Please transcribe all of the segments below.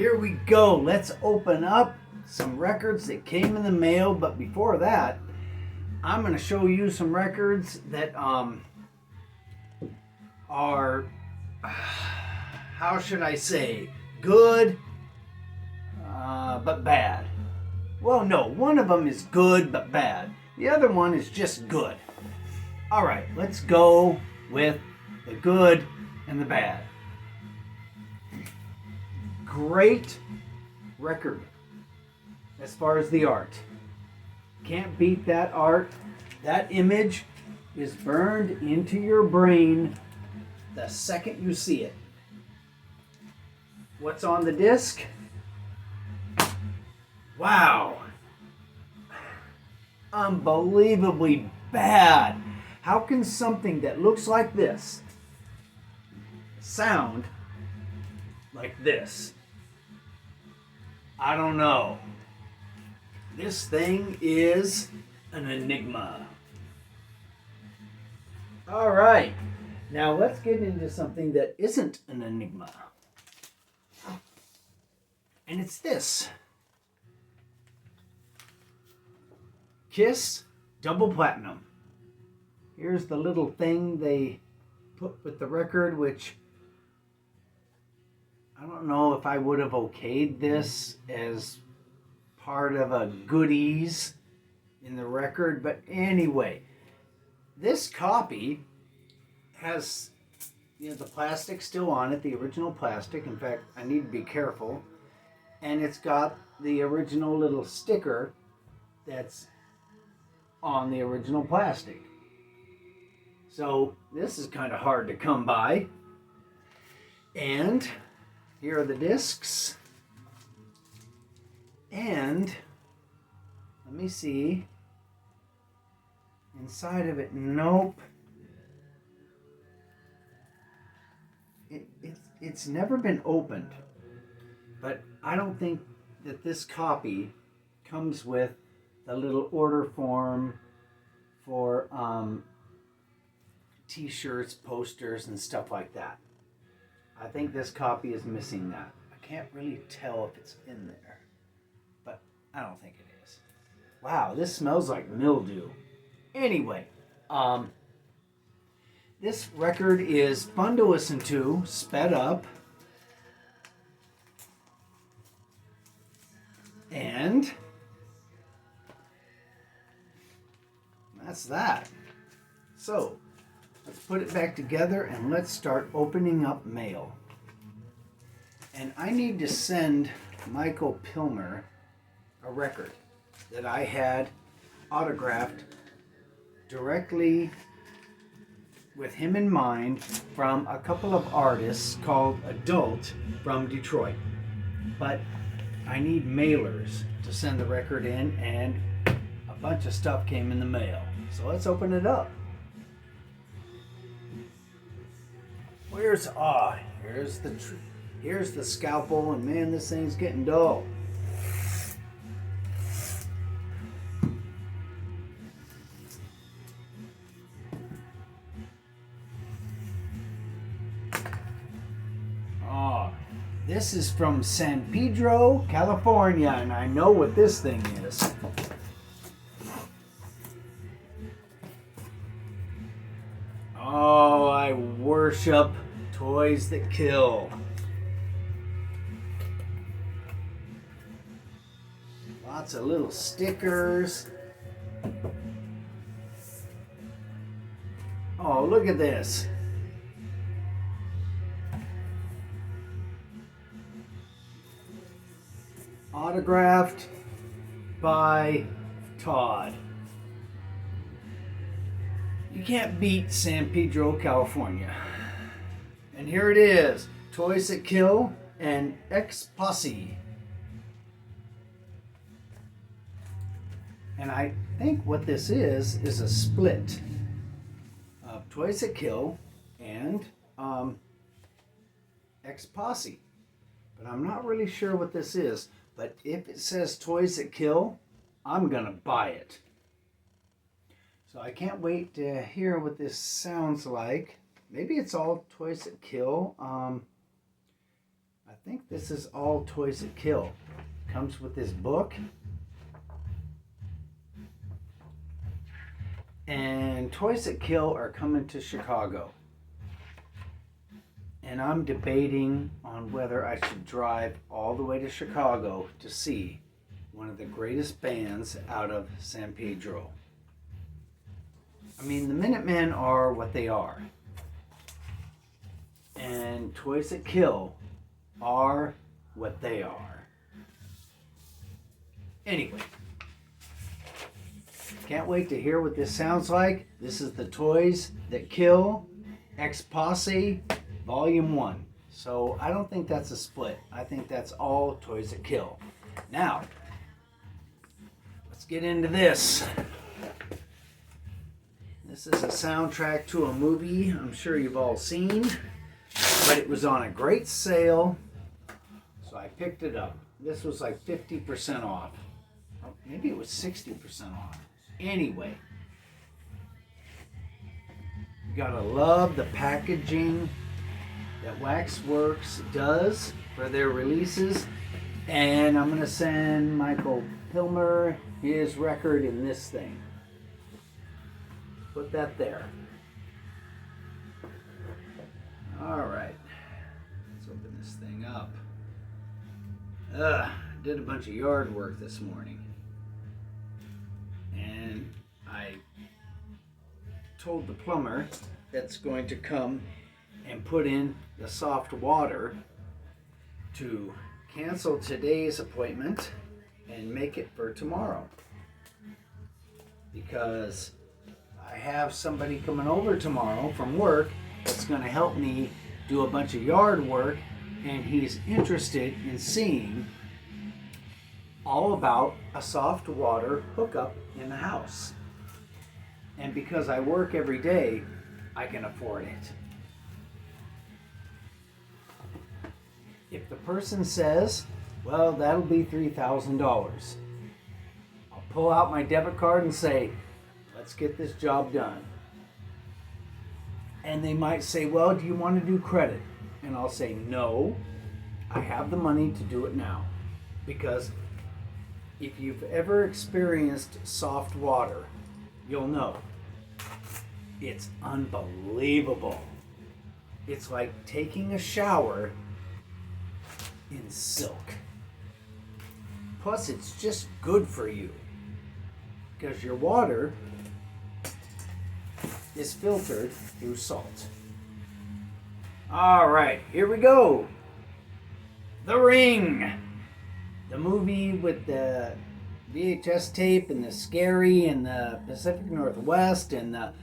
Here we go. Let's open up some records that came in the mail. But before that, I'm going to show you some records that are, how should I say, good, but bad. Well, no, one of them is good but bad. The other one is just good. All right, let's go with the good and the bad. Great record as far as the art. Can't beat that art. That image is burned into your brain the second you see it. What's on the disc? Wow. Unbelievably bad. How can something that looks like this sound like this? I don't know. This thing is an enigma. All right. Now let's get into something that isn't an enigma. And it's this. Kiss Double Platinum. Here's the little thing they put with the record, which I don't know if I would have okayed this as part of a goodies in the record, but anyway, this copy has, the plastic still on it, the original plastic. In fact, I need to be careful. And it's got the original little sticker that's on the original plastic. So this is kind of hard to come by. And here are the discs. And let me see. Inside of it, nope. It's never been opened. But I don't think that this copy comes with the little order form for t-shirts, posters, and stuff like that. I think this copy is missing that. I can't really tell if it's in there, but I don't think it is. Wow, this smells like mildew. Anyway, this record is fun to listen to, sped up. And that's that. So let's put it back together and let's start opening up mail. And I need to send Michael Pilmer a record that I had autographed directly with him in mind from a couple of artists called Adult from Detroit. But I need mailers to send the record in, and a bunch of stuff came in the mail. So let's open it up. Here's the scalpel, and man, this thing's getting dull. This is from San Pedro, California, and I know what this thing is. Oh, I worship toys that kill. Lots of little stickers. Oh, look at this. Autographed by Todd. You can't beat San Pedro, California. And here it is, Toys That Kill and Ex Posse. And I think what this is a split of Toys That Kill and Ex Posse. But I'm not really sure what this is. But if it says Toys That Kill, I'm going to buy it. So I can't wait to hear what this sounds like. Maybe it's all Toys That Kill. I think this is all Toys That Kill. Comes with this book. And Toys That Kill are coming to Chicago. And I'm debating on whether I should drive all the way to Chicago to see one of the greatest bands out of San Pedro. I mean, the Minutemen are what they are. And Toys That Kill are what they are. Anyway, can't wait to hear what this sounds like. This is the Toys That Kill Ex Posse Volume 1. So I don't think that's a split. I think that's all Toys That Kill. Now, let's get into this. This is a soundtrack to a movie I'm sure you've all seen, but it was on a great sale, so I picked it up. This was like 50% off. Oh, maybe it was 60% off. Anyway, you gotta love the packaging that Waxworks does for their releases. And I'm gonna send Michael Pilmer his record in this thing. Put that there. Alright, let's open this thing up. Did a bunch of yard work this morning. And I told the plumber that's going to come and put in the soft water to cancel today's appointment and make it for tomorrow. Because I have somebody coming over tomorrow from work that's going to help me do a bunch of yard work, and he's interested in seeing all about a soft water hookup in the house. And because I work every day, I can afford it. If the person says, well, that'll be $3,000, I'll pull out my debit card and say, let's get this job done. And they might say, well, do you want to do credit? And I'll say, no, I have the money to do it now. Because if you've ever experienced soft water, you'll know it's unbelievable. It's like taking a shower in silk. Plus, it's just good for you because your water is filtered through salt. All right, here we go. The Ring. The movie with the VHS tape and the scary and the Pacific Northwest and the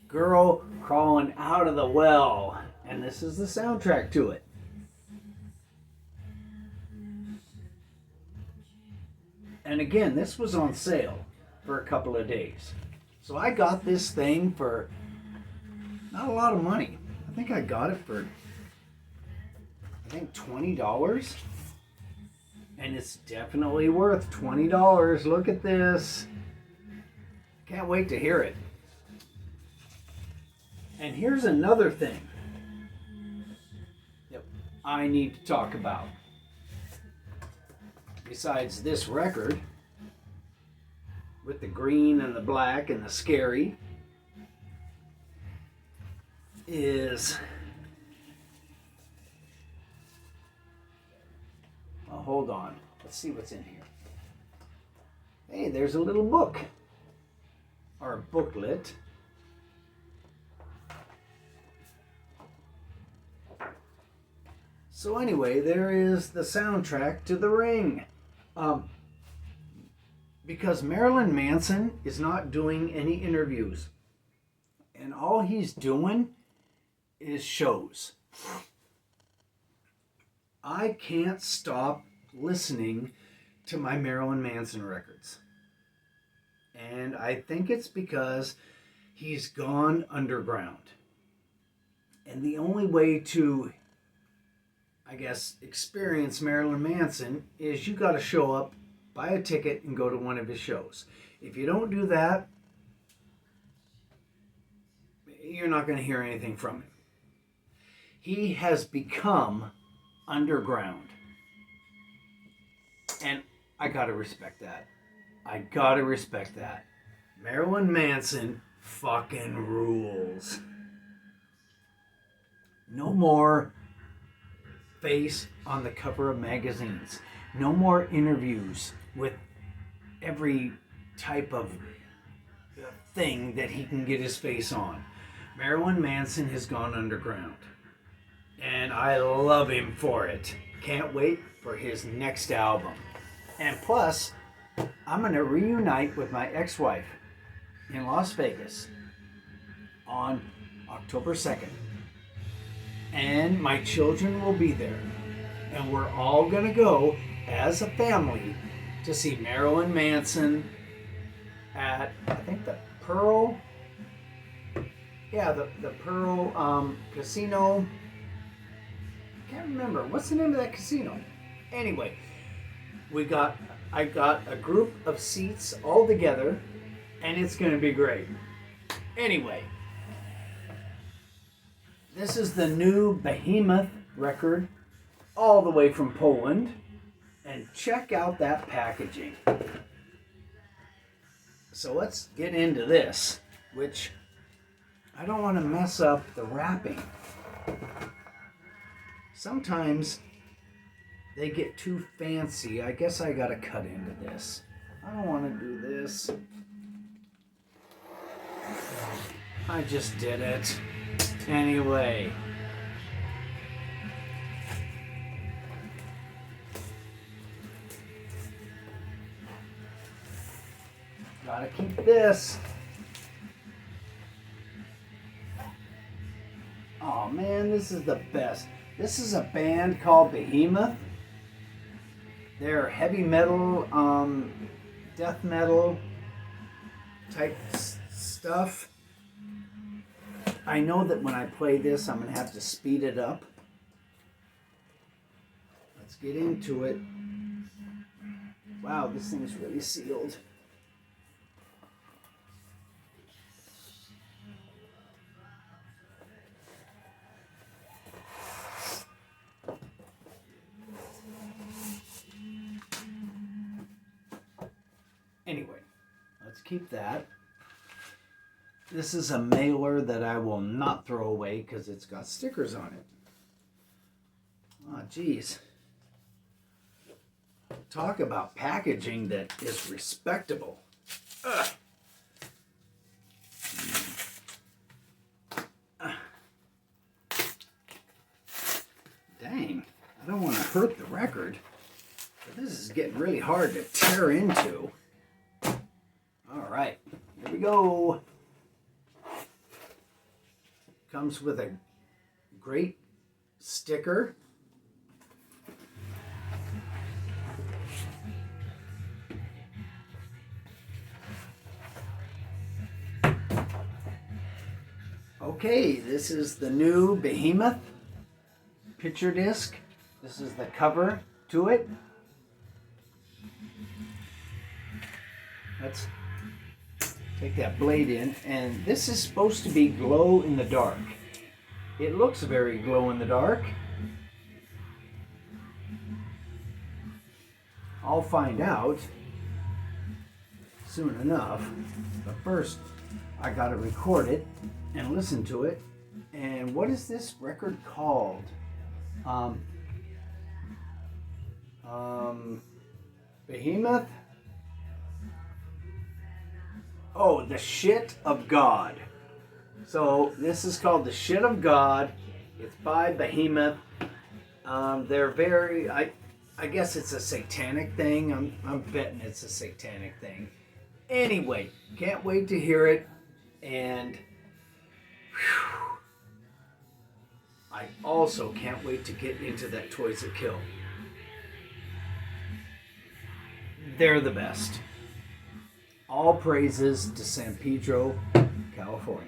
girl crawling out of the well. And this is the soundtrack to it. And again, this was on sale for a couple of days. So I got this thing for not a lot of money. I think I got it for, $20. And it's definitely worth $20. Look at this. Can't wait to hear it. And here's another thing that I need to talk about. Besides this record, with the green and the black and the scary, is, well, hold on. Let's see what's in here. Hey, there's a little book, or a booklet. So anyway, there is the soundtrack to The Ring. Because Marilyn Manson is not doing any interviews. And all he's doing is shows. I can't stop listening to my Marilyn Manson records. And I think it's because he's gone underground. And the only way to, I guess, experience Marilyn Manson is you got to show up, buy a ticket, and go to one of his shows. If you don't do that, you're not going to hear anything from him. He has become underground. And I gotta respect that. I gotta respect that. Marilyn Manson fucking rules. No more face on the cover of magazines. No more interviews with every type of thing that he can get his face on. Marilyn Manson has gone underground. And I love him for it. Can't wait for his next album. And plus, I'm going to reunite with my ex-wife in Las Vegas on October 2nd. And my children will be there. And we're all going to go as a family to see Marilyn Manson at, I think, the Pearl. Yeah, the Pearl Casino. I can't remember. What's the name of that casino? Anyway, I got a group of seats all together, and it's going to be great. Anyway, this is the new Behemoth record, all the way from Poland, and check out that packaging. So let's get into this, which I don't want to mess up the wrapping. Sometimes they get too fancy. I guess I gotta cut into this. I don't want to do this. I just did it. Anyway. Gotta keep this. Oh man, this is the best. This is a band called Behemoth. They're heavy metal, death metal type stuff. I know that when I play this, I'm going to have to speed it up. Let's get into it. Wow, this thing's really sealed. Anyway, let's keep that. This is a mailer that I will not throw away because it's got stickers on it. Oh, geez. Talk about packaging that is respectable. Ugh. Dang, I don't want to hurt the record, but this is getting really hard to tear into. All right, here we go. Comes with a great sticker. Okay, this is the new Behemoth picture disc. This is the cover to it. Let's take that blade in, and this is supposed to be glow in the dark. It looks very glow in the dark. I'll find out soon enough, but first I gotta record it and listen to it. And what is this record called? Behemoth? Oh, The Shit of God. So this is called The Shit of God. It's by Behemoth. They're very, I guess it's a satanic thing. I'm betting it's a satanic thing. Anyway, can't wait to hear it. And whew, I also can't wait to get into that Toys That Kill. They're the best. All praises to San Pedro, California.